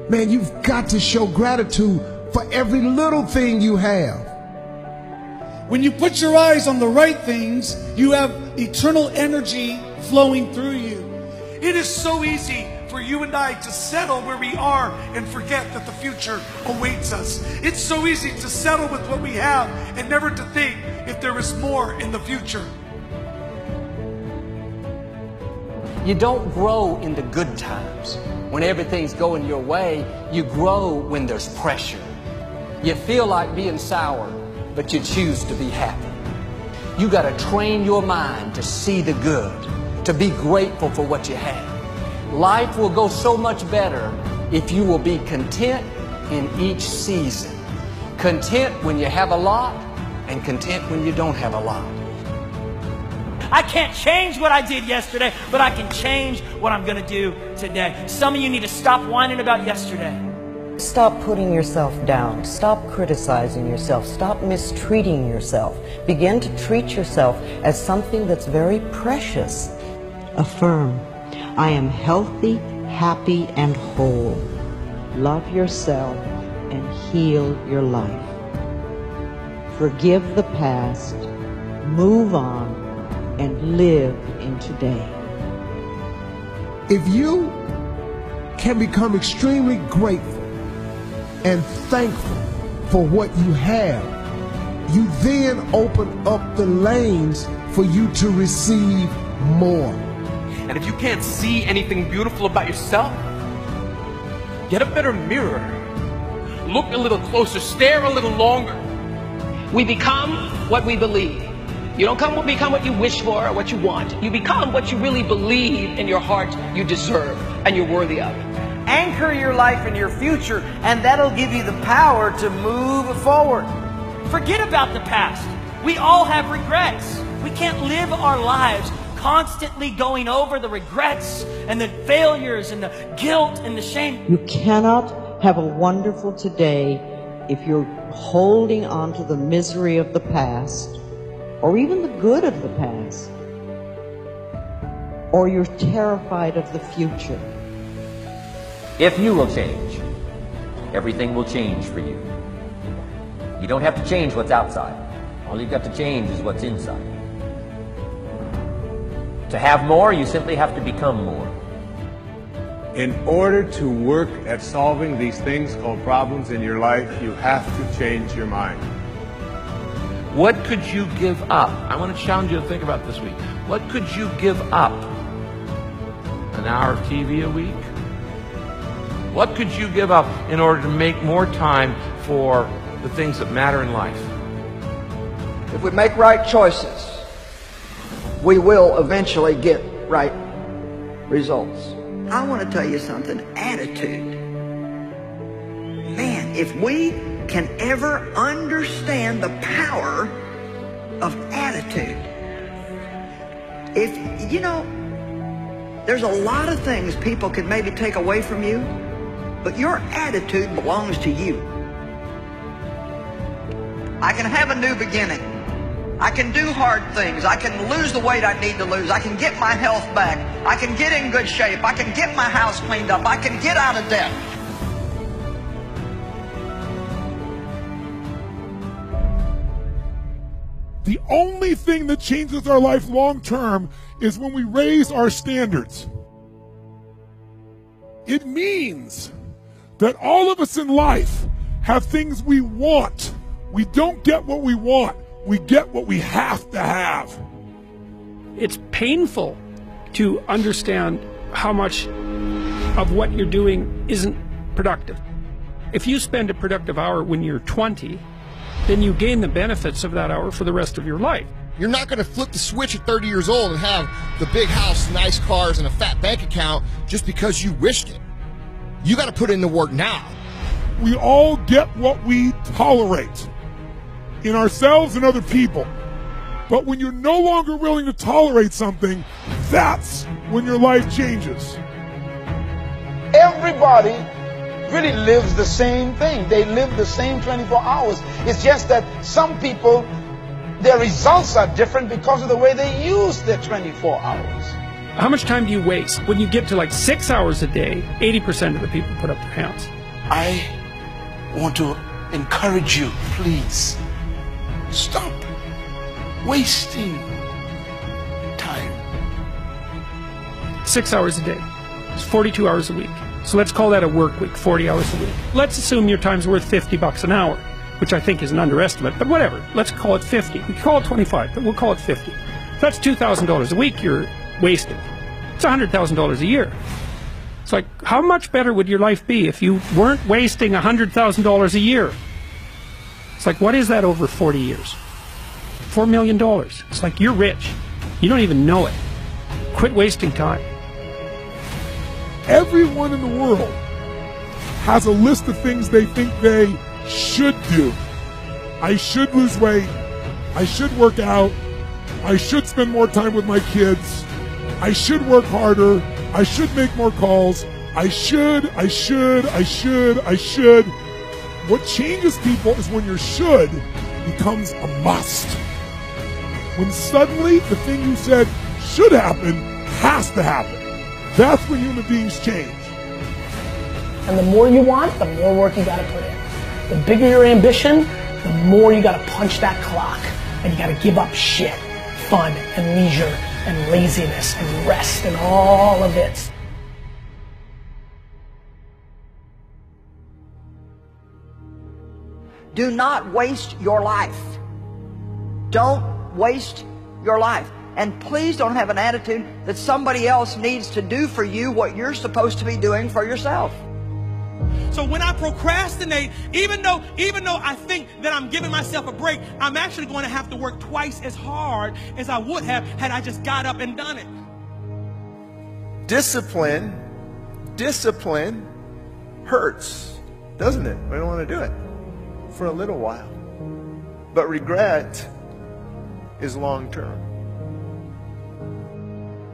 Man, you've got to show gratitude for every little thing you have. When you put your eyes on the right things, you have eternal energy flowing through you. It is so easy for you and I to settle where we are and forget that the future awaits us. It's so easy to settle with what we have and never to think if there is more in the future. You don't grow in the good times. When everything's going your way, you grow when there's pressure. You feel like being sour, but you choose to be happy. You got to train your mind to see the good, to be grateful for what you have. Life will go so much better if you will be content in each season. Content when you have a lot, and content when you don't have a lot. I can't change what I did yesterday, but I can change what I'm going to do today. Some of you need to stop whining about yesterday. Stop putting yourself down. Stop criticizing yourself. Stop mistreating yourself. Begin to treat yourself as something that's very precious. Affirm, I am healthy, happy, and whole. Love yourself and heal your life. Forgive the past, move on, and live in today. If you can become extremely grateful and thankful for what you have, you then open up the lanes for you to receive more. And if you can't see anything beautiful about yourself, get a better mirror. Look a little closer, stare a little longer. We become what we believe. You don't become what you wish for or what you want. You become what you really believe in your heart you deserve and you're worthy of. Anchor your life in your future, and that'll give you the power to move forward. Forget about the past. We all have regrets. We can't live our lives constantly going over the regrets and the failures and the guilt and the shame. You cannot have a wonderful today if you're holding on to the misery of the past, or even the good of the past, or you're terrified of the future. If you will change, everything will change for you. You don't have to change what's outside. All you've got to change is what's inside. To have more, you simply have to become more. In order to work at solving these things called problems in your life, you have to change your mind. What could you give up? I want to challenge you to think about this week. What could you give up? An hour of TV a week? What could you give up in order to make more time for the things that matter in life? If we make right choices, we will eventually get right results. I want to tell you something. Attitude. Man, if we can ever understand the power of attitude. If, you know, there's a lot of things people can maybe take away from you, but your attitude belongs to you. I can have a new beginning. I can do hard things. I can lose the weight I need to lose. I can get my health back. I can get in good shape. I can get my house cleaned up. I can get out of debt. The only thing that changes our life long term is when we raise our standards. It means that all of us in life have things we want. We don't get what we want. We get what we have to have. It's painful to understand how much of what you're doing isn't productive. If you spend a productive hour when you're 20, then you gain the benefits of that hour for the rest of your life. You're not going to flip the switch at 30 years old and have the big house, nice cars, and a fat bank account just because you wished it. You got to put in the work now. We all get what we tolerate in ourselves and other people. But when you're no longer willing to tolerate something, that's when your life changes. Everybody really lives the same thing. They live the same 24 hours. It's just that some people, their results are different because of the way they use their 24 hours. How much time do you waste? When you get to like 6 hours a day, 80% of the people put up their hands. I want to encourage you, please, stop wasting time. 6 hours a day. It's 42 hours a week. So let's call that a work week, 40 hours a week. Let's assume your time's worth $50 an hour, which I think is an underestimate, but whatever. Let's call it 50. We call it 25, but we'll call it 50. If that's $2,000 a week you're wasting. It's $100,000 a year. It's like, how much better would your life be if you weren't wasting $100,000 a year? It's like, what is that over 40 years? $4 million. It's like, you're rich. You don't even know it. Quit wasting time. Everyone in the world has a list of things they think they should do. I should lose weight. I should work out. I should spend more time with my kids. I should work harder. I should make more calls. I should. What changes people is when your should becomes a must. When suddenly the thing you said should happen has to happen. That's when human beings change. And the more you want, the more work you gotta put in. The bigger your ambition, the more you gotta punch that clock. And you gotta give up shit, fun and leisure and laziness and rest and all of it. Do not waste your life. Don't waste your life. And please don't have an attitude that somebody else needs to do for you what you're supposed to be doing for yourself. So when I procrastinate, even though I think that I'm giving myself a break, I'm actually going to have to work twice as hard as I would have had I just got up and done it. Discipline hurts, doesn't it? We don't want to do it for a little while. But regret is long term.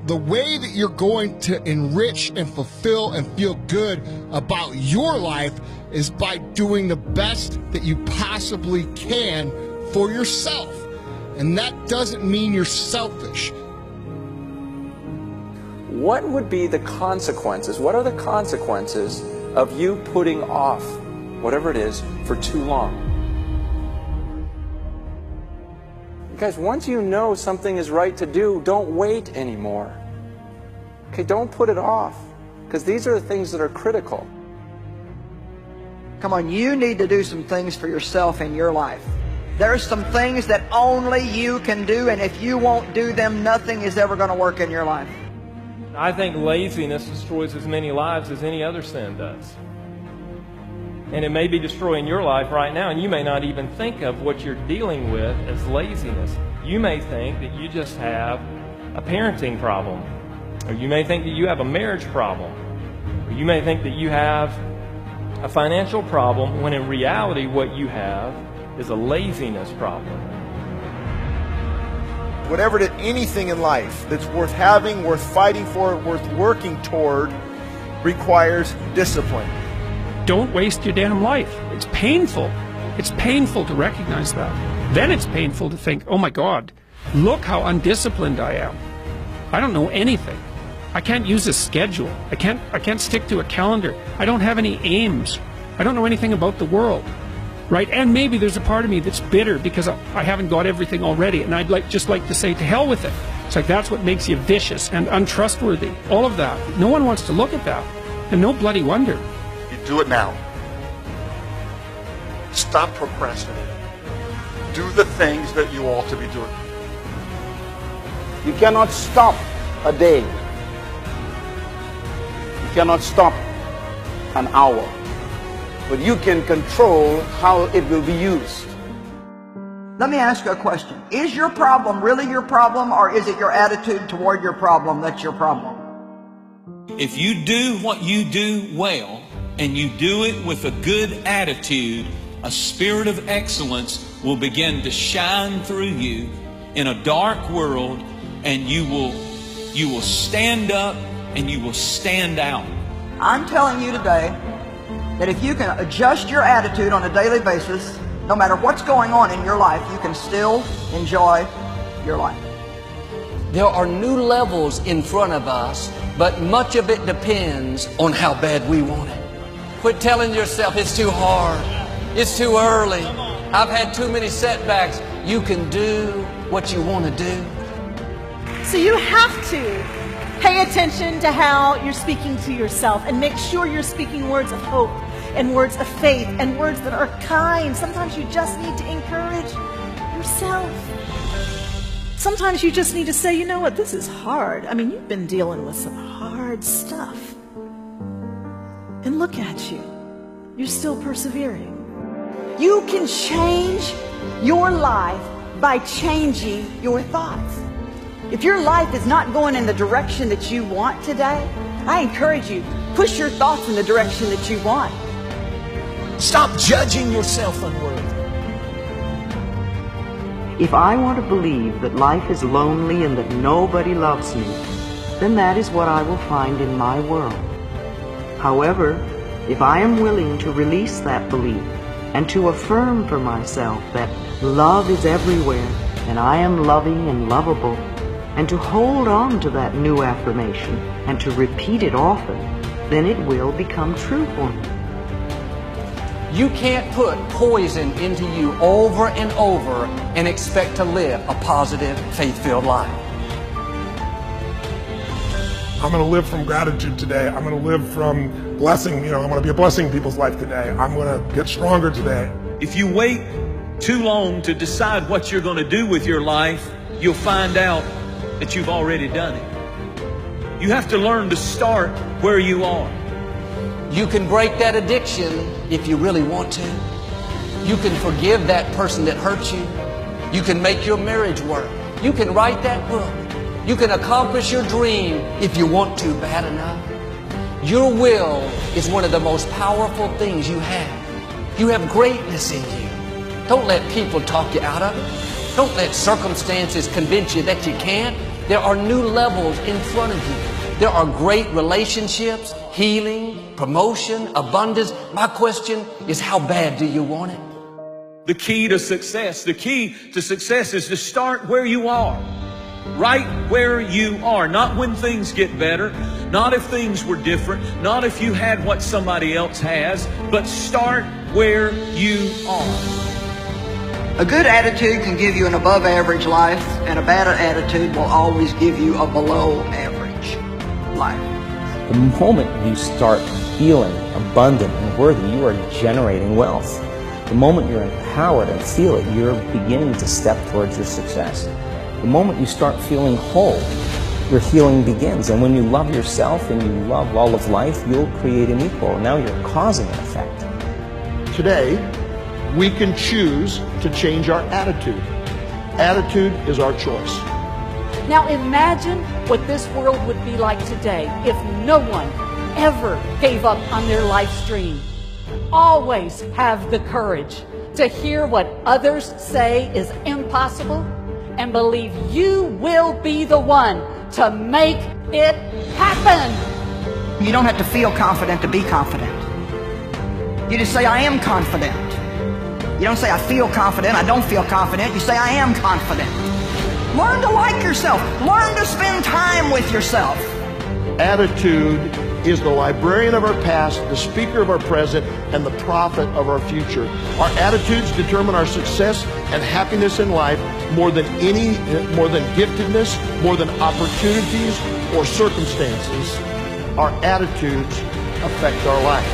The way that you're going to enrich and fulfill and feel good about your life is by doing the best that you possibly can for yourself. And that doesn't mean you're selfish. What would be the consequences? What are the consequences of you putting off whatever it is for too long? Guys, once you know something is right to do, don't wait anymore. Okay, don't put it off, because these are the things that are critical. Come on, you need to do some things for yourself in your life. There's some things that only you can do, and if you won't do them, nothing is ever going to work in your life. I think laziness destroys as many lives as any other sin does. And it may be destroying your life right now, and you may not even think of what you're dealing with as laziness. You may think that you just have a parenting problem, or you may think that you have a marriage problem, or you may think that you have a financial problem, when in reality what you have is a laziness problem. Whatever anything in life that's worth having, worth fighting for, worth working toward, requires discipline. Don't waste your damn life. It's painful. It's painful to recognize that. Then it's painful to think, oh my God, look how undisciplined I am. I don't know anything. I can't use a schedule. I can't stick to a calendar. I don't have any aims. I don't know anything about the world. Right? And maybe there's a part of me that's bitter because I haven't got everything already, and I'd just like to say, to hell with it. It's like that's what makes you vicious and untrustworthy. All of that. No one wants to look at that. And no bloody wonder. Do it now. Stop procrastinating. Do the things that you ought to be doing. You cannot stop a day. You cannot stop an hour. But you can control how it will be used. Let me ask you a question. Is your problem really your problem, or is it your attitude toward your problem that's your problem? If you do what you do well, and you do it with a good attitude, a spirit of excellence will begin to shine through you in a dark world, and you will stand up and you will stand out. I'm telling you today that if you can adjust your attitude on a daily basis, no matter what's going on in your life, you can still enjoy your life. There are new levels in front of us, but much of it depends on how bad we want it. Quit telling yourself it's too hard. It's too early. I've had too many setbacks. You can do what you want to do. So you have to pay attention to how you're speaking to yourself and make sure you're speaking words of hope and words of faith and words that are kind. Sometimes you just need to encourage yourself. Sometimes you just need to say, you know what, this is hard. I mean, you've been dealing with some hard stuff. And look at you. You're still persevering. You can change your life by changing your thoughts. If your life is not going in the direction that you want today, I encourage you, push your thoughts in the direction that you want. Stop judging yourself unworthy. If I want to believe that life is lonely and that nobody loves me, then that is what I will find in my world. However, if I am willing to release that belief and to affirm for myself that love is everywhere and I am loving and lovable, and to hold on to that new affirmation and to repeat it often, then it will become true for me. You can't put poison into you over and over and expect to live a positive, faith-filled life. I'm going to live from gratitude today. I'm going to live from blessing. I'm going to be a blessing in people's life today. I'm going to get stronger today. If you wait too long to decide what you're going to do with your life, you'll find out that you've already done it. You have to learn to start where you are. You can break that addiction if you really want to. You can forgive that person that hurt you. You can make your marriage work. You can write that book. You can accomplish your dream if you want to bad enough. Your will is one of the most powerful things you have. You have greatness in you. Don't let people talk you out of it. Don't let circumstances convince you that you can't. There are new levels in front of you. There are great relationships, healing, promotion, abundance. My question is, how bad do you want it? The key to success is to start where you are. Right where you are. Not when things get better. Not if things were different. Not if you had what somebody else has. But start where you are. A good attitude can give you an above average life, and a bad attitude will always give you a below average life. The moment you start feeling abundant and worthy, you are generating wealth. The moment you're empowered and feel it, you're beginning to step towards your success. The moment you start feeling whole, your healing begins. And when you love yourself and you love all of life, you'll create an equal. Now you're causing an effect. Today, we can choose to change our attitude. Attitude is our choice. Now imagine what this world would be like today if no one ever gave up on their life's dream. Always have the courage to hear what others say is impossible and believe you will be the one to make it happen. You don't have to feel confident to be confident. You just say, I am confident. You don't say, I feel confident, I don't feel confident. You say, I am confident. Learn to like yourself. Learn to spend time with yourself. Attitude is the librarian of our past, the speaker of our present, and the prophet of our future. Our attitudes determine our success and happiness in life more than giftedness, more than opportunities or circumstances. Our attitudes affect our life.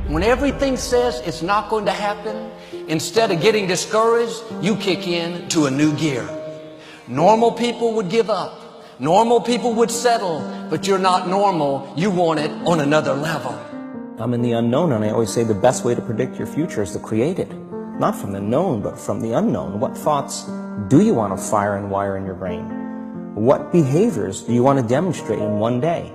When everything says it's not going to happen, instead of getting discouraged, you kick in to a new gear. Normal people would give up. Normal people would settle, but you're not normal. You want it on another level. I'm in the unknown, and I always say the best way to predict your future is to create it. Not from the known, but from the unknown. What thoughts do you want to fire and wire in your brain? What behaviors do you want to demonstrate in one day?